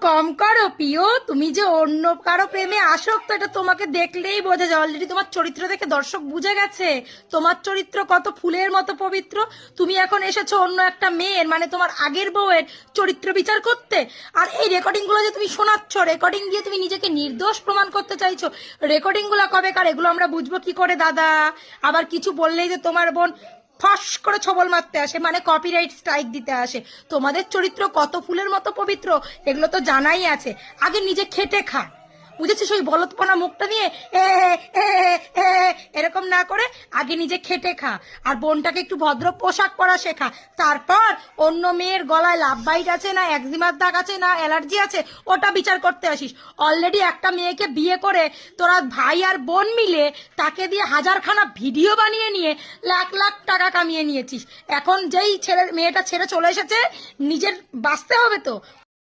কম করো প্রিয়, তুমি যে অন্য কারো প্রেমে আসক্ত এটা তোমাকে দেখলেই বোঝা যায়। অলরেডি তোমার চরিত্র দেখে দর্শক বুঝে গেছে তোমার চরিত্র কত ফুলের মতো পবিত্র। তুমি এখন এসেছো অন্য একটা মেয়ের, মানে তোমার আগের বউয়ের চরিত্র বিচার করতে। আর এই রেকর্ডিং গুলো যে তুমি শোনাচ্ছ, রেকর্ডিং দিয়ে তুমি নিজেকে নির্দোষ প্রমাণ করতে চাইছো। রেকর্ডিং গুলো কবেকার, এগুলো আমরা বুঝবো কি করে দাদা? আবার কিছু বললেই যে তোমার বোন ফস করে ছবল মারতে আসে, মানে কপিরাইট স্ট্রাইক দিতে আসে। তোমাদের চরিত্র কত ফুলের মতো পবিত্র এগুলো তো জানাই আছে। আগে নিজে খেটে খা, বুঝেছিস? ওই বলদপনা মুখটা নিয়ে এ এ এ এরকম না করে আগে নিজে খেটে খা। আর বোনটাকে একটু ভদ্র পোশাক পরা শেখা। তারপর অন্য মেয়ের গলায় লাভ বাইট আছে না, একজিমার দাগ আছে না, অ্যালার্জি আছে, ওটা বিচার করতে আসিস। অলরেডি একটা মেয়েকে বিয়ে করে তোরা ভাই আর বোন মিলে তাকে দিয়ে হাজারখানা ভিডিও বানিয়ে নিয়ে লাখ লাখ টাকা কামিয়ে নিয়েছিস। এখন যেই মেয়েটা ছেড়ে চলে এসেছে, নিজের বাঁচতে হবে তো।